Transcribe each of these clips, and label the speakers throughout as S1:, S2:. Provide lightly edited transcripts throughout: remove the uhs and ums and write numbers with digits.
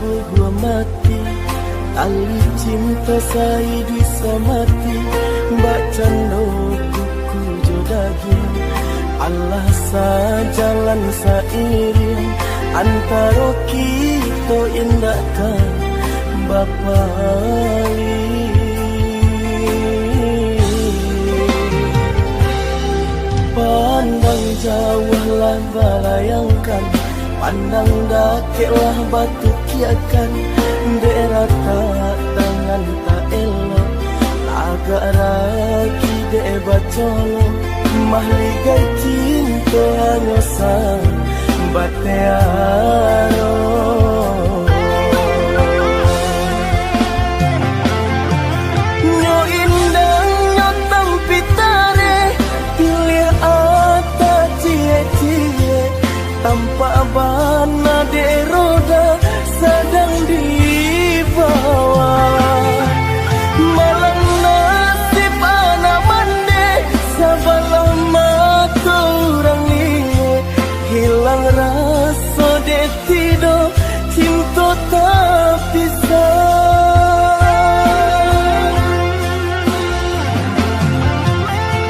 S1: babu gua mati, tali cinta saya bisa mati. Mbak cando kuku jodagi, Allah sajalan sairing antara kita indahkan Bapali. Pandang jauh lah balayangkan, pandang dakeklah batu kiakan. Daerah tak tangan tak elok, agak ragi dek bacolo. Mahligai cinta hanya sang batearo. Nyo indang nyo tampitare, pilih ata cie-cie. Tanpa bana de roda sedang dibawa. Malang nasib anak mande, sabalah mata orang liye. Hilang rasa de tido, cinta tak bisa.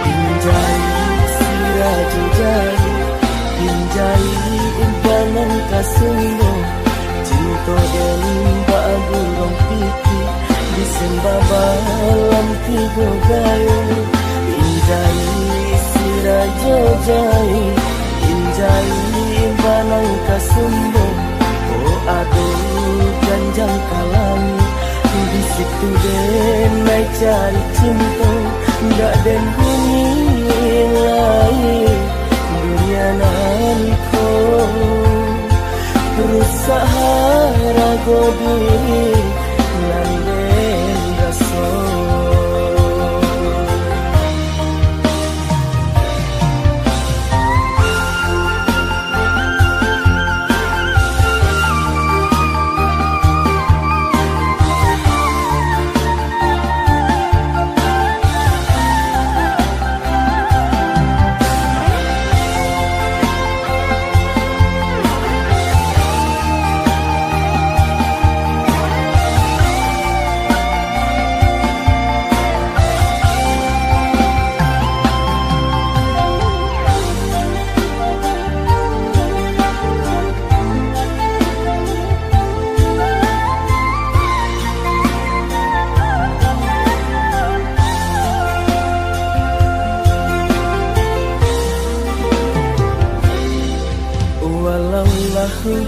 S1: Pinjai siraju jari, pinjai impanan kasumbo. Cinta dan babu rong piti, disembah balam tiga gayung. Pinjai sirajo jai, pinjai impanan kasumbo. Oh aduh janjang kalami, di situ den naik cari cinta. Ndak den bunyi lain dunia nanko. Rusak rago diri landen raso.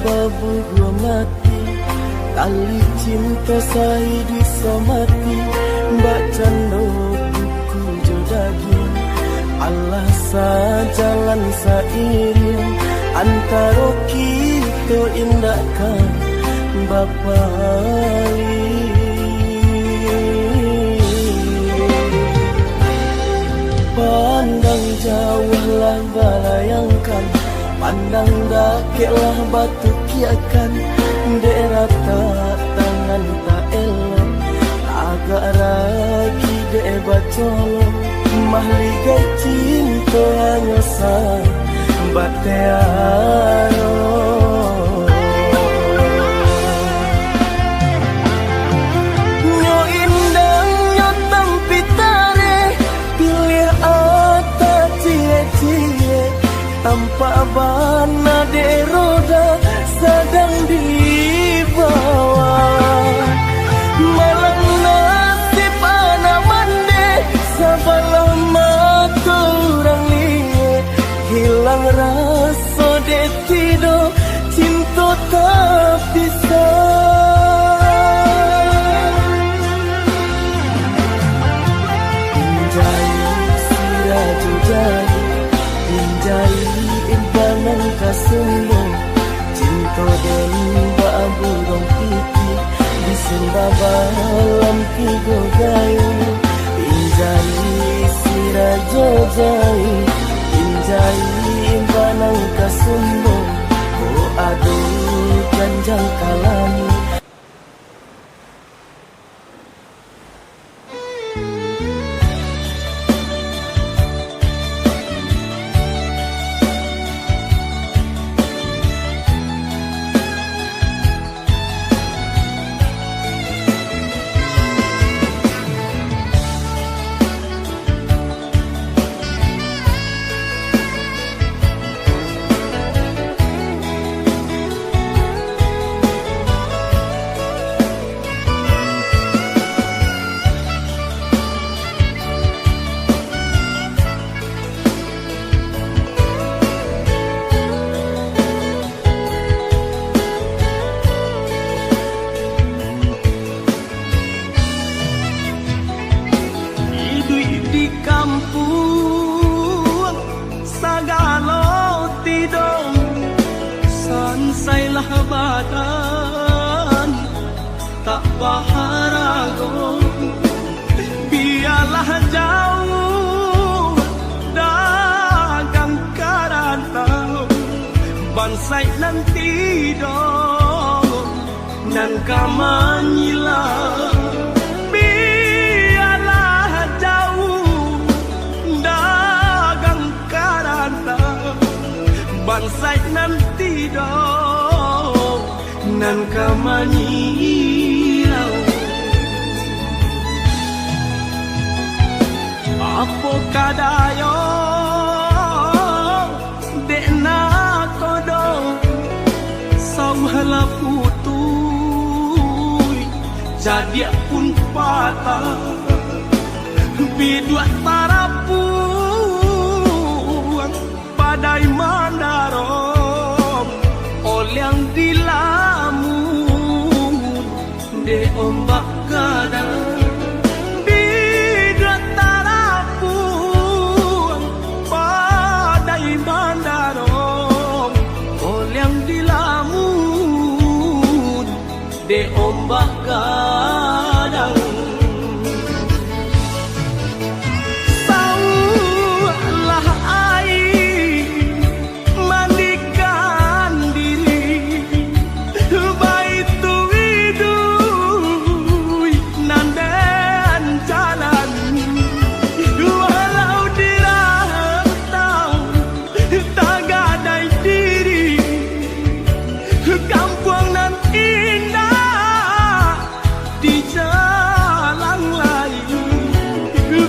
S1: Babu gua mati, tali cinta saya bisa mati. Mbak cando kuku jodagi, Allah sajalan sairing antara kita indahkan Bapali. Pandang jauh lah balayangkan, pandang dakeklah batu kiakan. Daerah tak tangan tak elok, agak ragi dek bacolo. Mahligai cinta hanya sang batearo. Nyo indang nyo tampitare, pilih ata cie-cie. Tanpa bana de roda sedang dibawa. Malang nasib anak mande, sabalah mata orang liye. Hilang rasa de tido, cinta tak bisa. Pinjai siraju jari, pinjai impanan kasumbo. Cinta dan babu rong piti, disembah balam tiga gayung. Pinjai sirajo jai, pinjai impanan kasumbo. Oh aduh janjang kalami. lampung sagalo tidong sansailah badan tak baharago biarlah jauh dagang karantau bansai nanti dong nan kamanyila biarlah jauh dagang karantau bansai nanti dong nan kamanyila apa kadayo dekna kodo sauhala putui jadi pun patah bidua tarapuan padai mandarom olyang dilamun de ombak kadang de ombak kadang saulah air mandikan diri baitu widui nandan jalan walau dirantau tak gadai diri kampung nan indah di jalan lain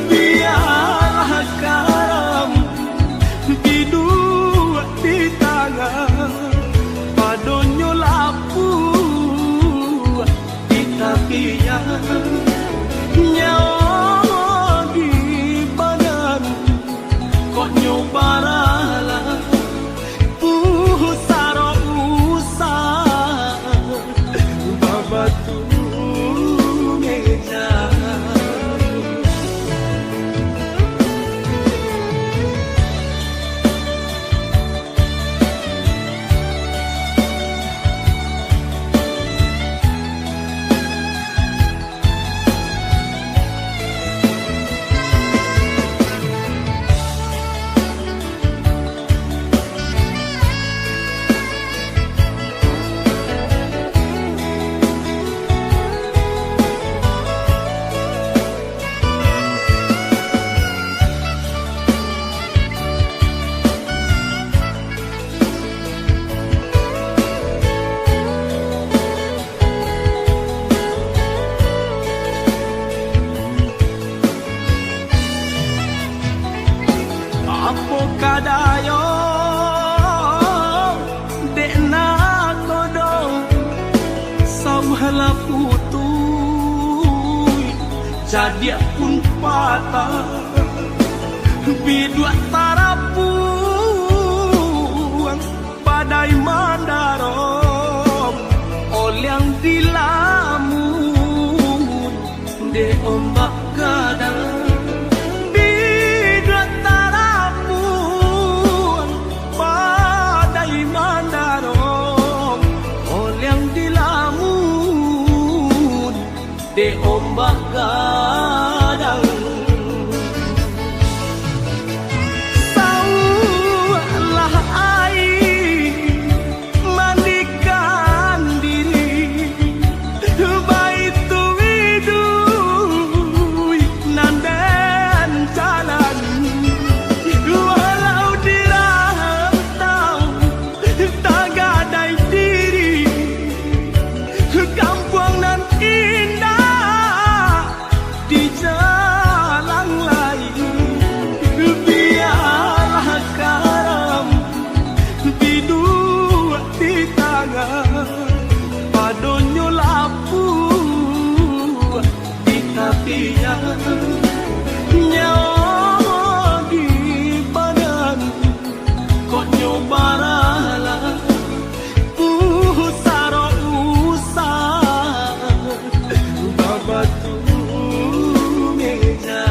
S1: biarlah karam bidua di tangan padonyo lapu di tapian nyawa di badan kok nyobarala pusaro usah babatu apa kadayo dekna kodo sauhala putui jadi pun patah bidua tarapuan padai mandarom olyang dilamun de ombak kadang de ombak kadang saulah air mandikan diri baitu widui nandan jalan walau dirantau tak gadai diri kampung nan indah di jalan lain biarlah karam bidua di tangan padonyo lapu di tapian nyawa di badan kok nyobarala pusaro usah babatu meja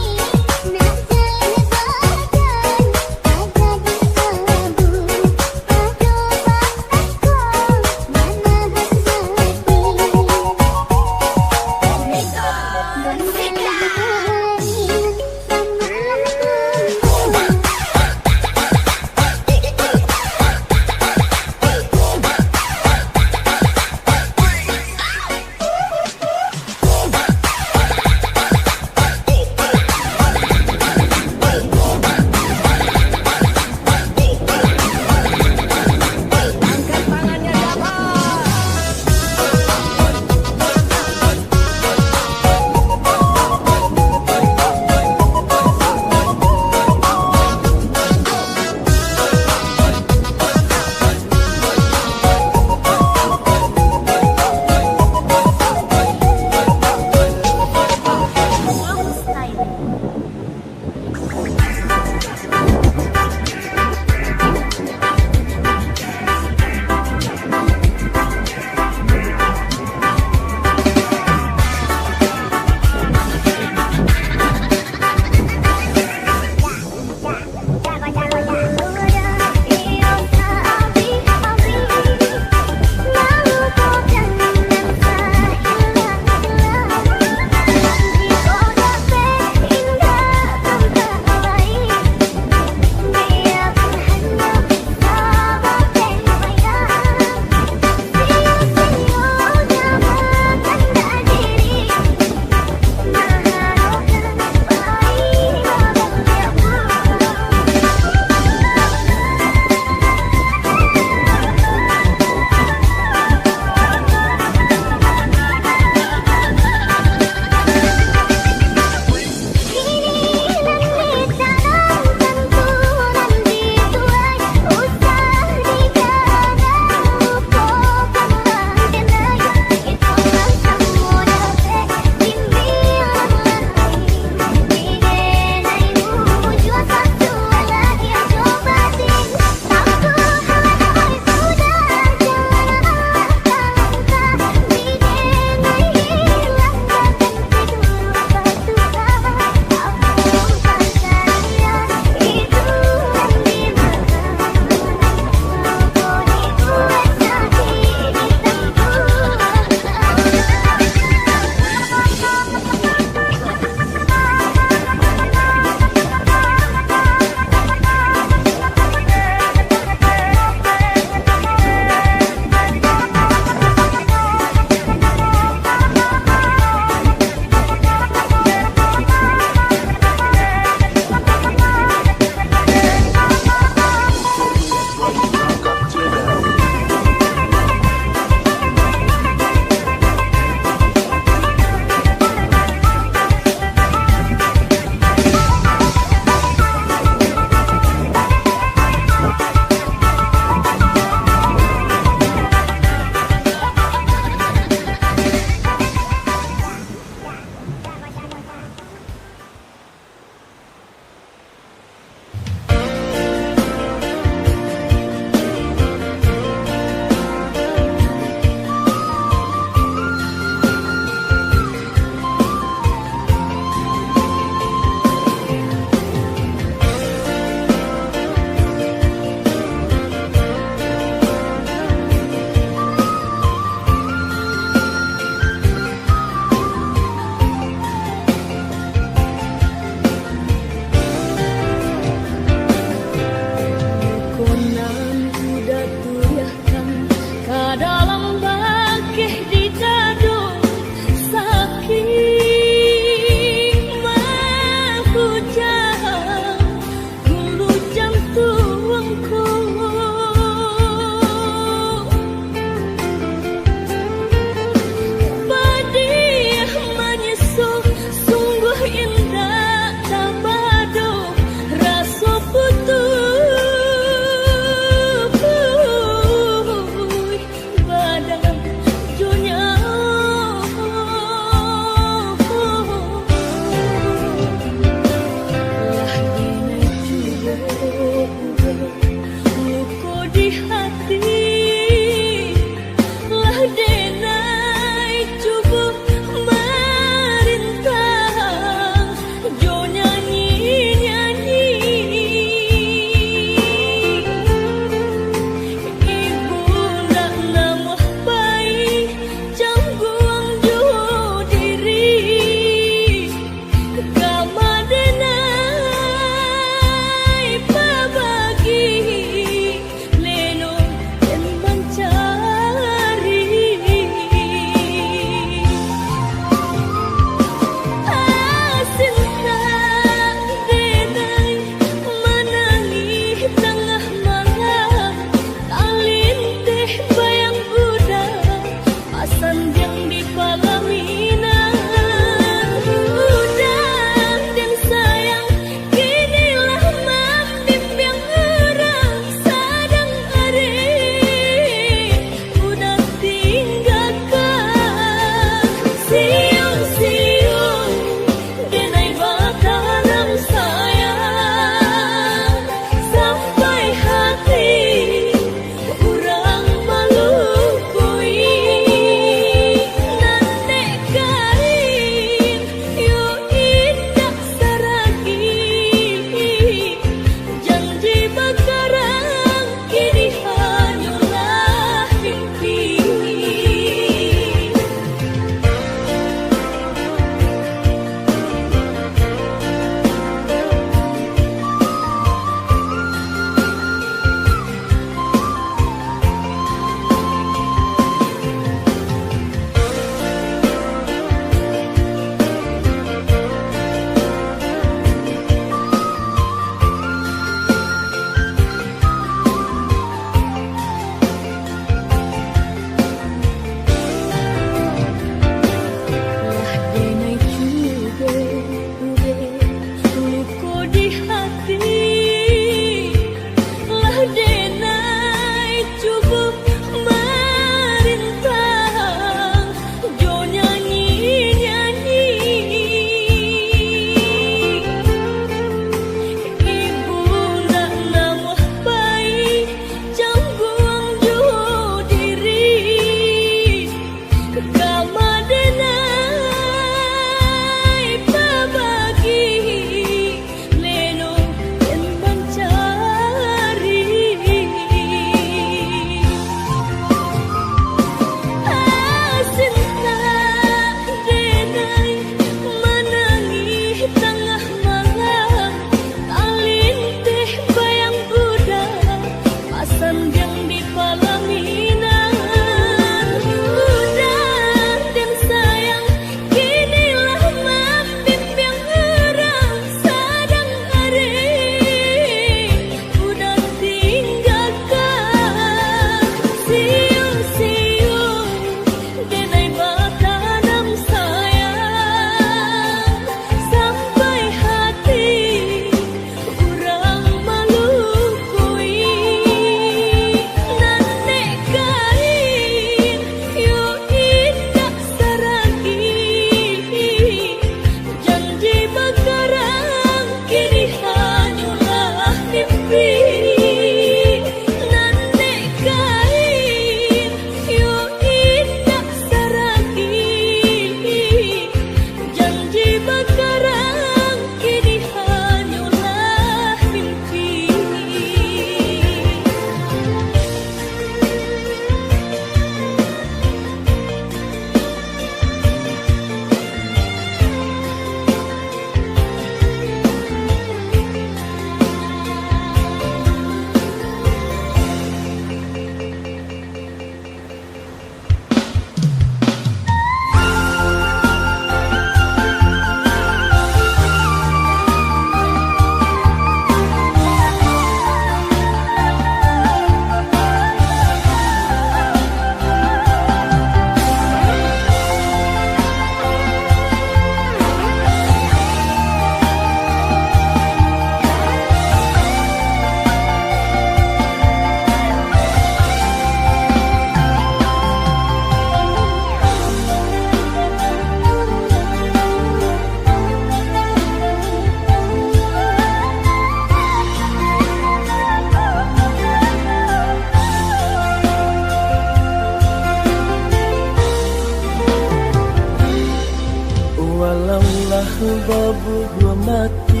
S2: babu gua mati,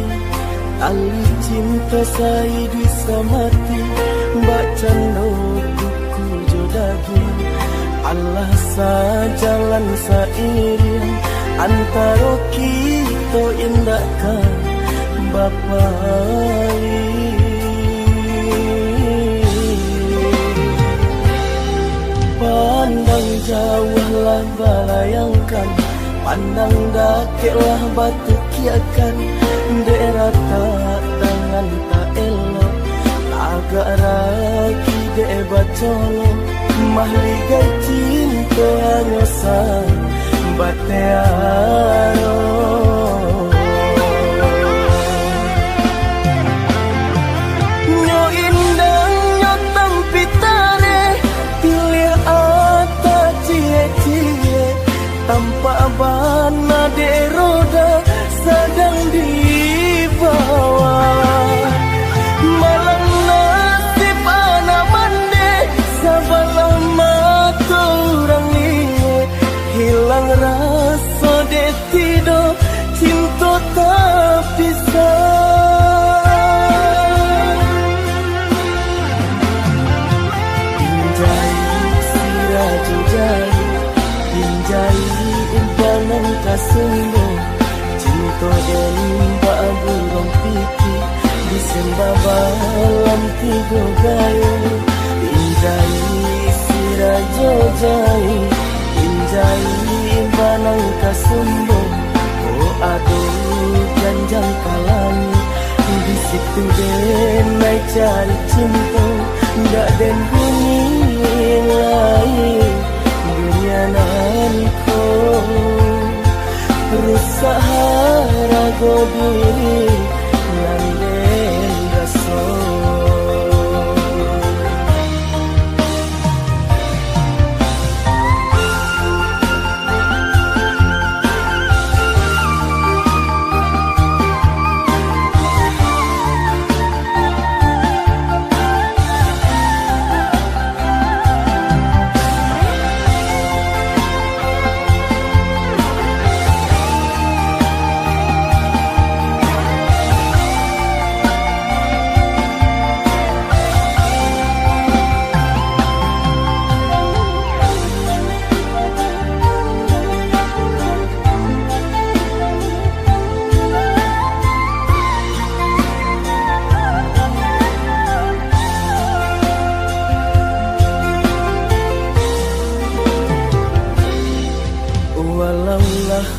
S2: tali cinta saya bisa mati. Mbak cando buku jodagi, Allah sajalan sairing antara kita indahkan Bapak. Pandang jauhlah balayangkan, pandang dakiklah batu kiakan. Daerah tak tangan tak elok, agak ragi dek bacolo. Mahligai cinta hanya sang batearo. Nyo indang nyo tampitare, pilih ata cie-cie. Tanpa bana de roda sedang dibawa. Malang nasib anak mande, sabalah mata orang ini. Hilang rasa de tido, cinta tak bisa. Pinjai siraju jai, pinjai impanan kasumbo. Cinta dan babu rong piti, disembah balam tiga gayo. Pinjai sirajo jai, pinjai impanan kasumbo. Oh aduh janjang kalami, di situ denai cari cinta. Ndak den bunyi lain dunia nanko. Rusak harago diri Nanden gaso.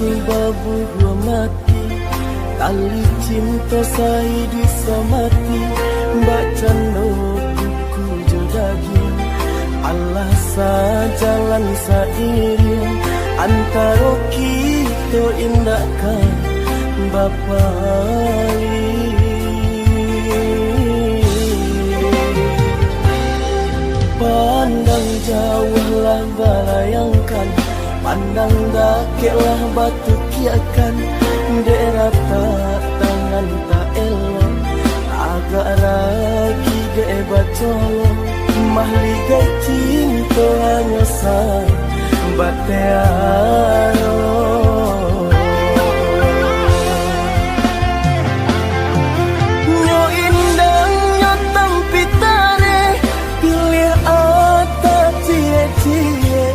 S2: Babu gua mati, tali cinta saya bisa mati. Mbak cando buku jodagi, Allah sajalan sairing antara kita indahkan Bapak. Pandang jauhlah balayangkan, pandang dakiklah batu kiakan. Daerah tak tangan tak elok, agak ragi dek bacolo. Mahligai cinta hanya sang batearo. Nyo indang nyo tampitare, pilih ata cie-cie.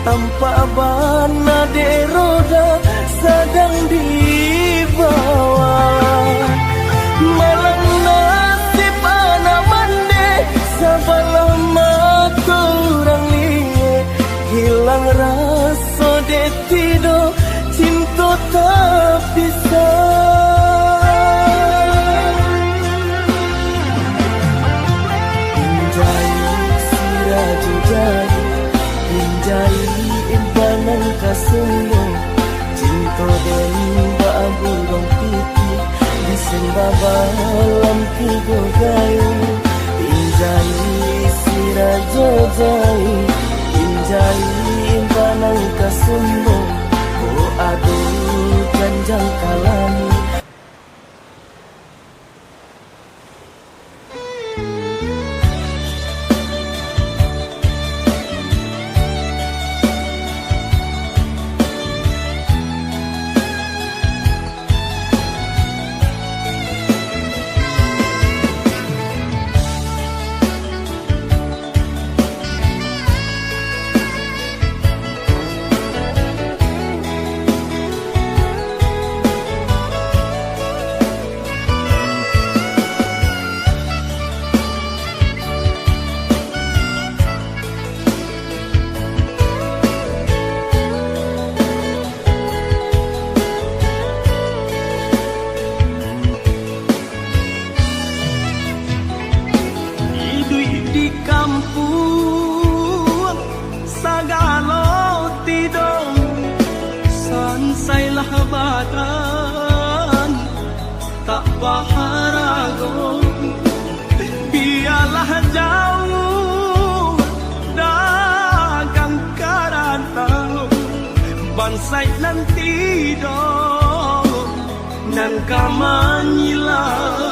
S2: Tanpa bana de roda sedang dibawa. Malang nasib anak mande, sabalah mata orang liye. Hilang rasa de tido, cinta tak bisa. Pinjai siraju jai, pinjai impanan kasumbo. Cinta dan babu rong piti, disembah balam tiga gayo. Pinjai sirajo jai, pinjai impanan kasumbo. Oh aduh janjang kalami.
S1: puang sagalo tidong sansailah badan tak baharago biarlah jauh dagang karantau bansai nanti dong nan kamanyilah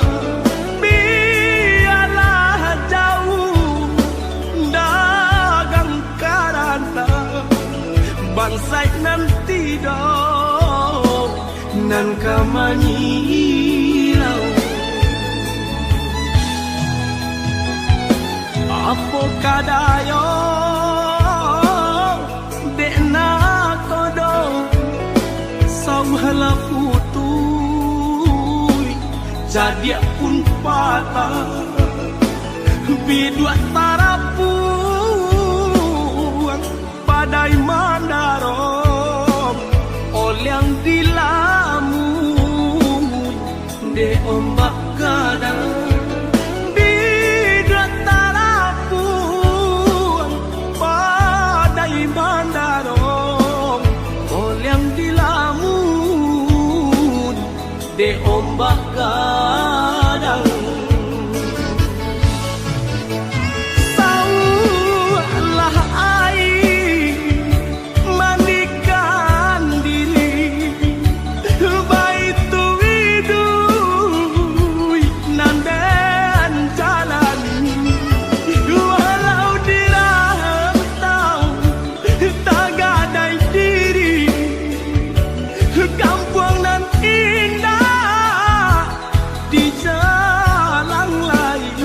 S1: biarlah jauh dagang karantau bansai nanti dong nan kamanyilah apa kadayo dekna kodong sauhala putui jadi pun patah bidua tarapuang padai mandarong olyang dilamun de ombak kadang de ombak kadang saulah air mandikan diri baitu widui nandan jalani walau dirantau tak gadai diri kampung nan indah di jalan lain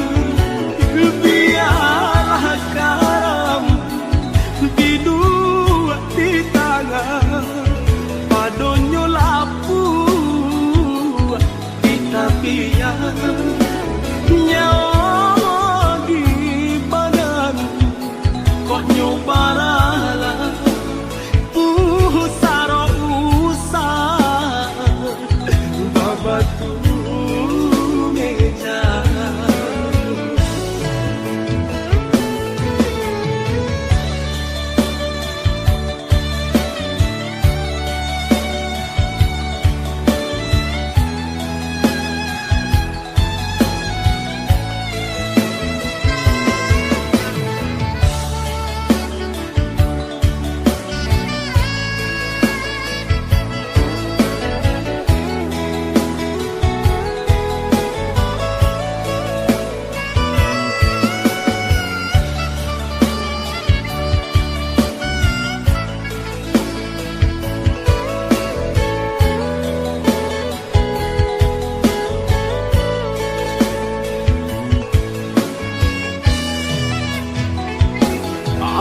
S1: biarlah karam di dua di tangan padonyo lapu di tapian nyawa di badan kok nyobarala pusaro usah babatu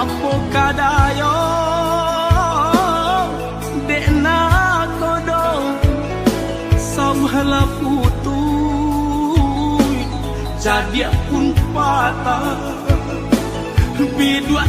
S1: apa kadayo dekna kodong sauhala putui jadi pun patah bidua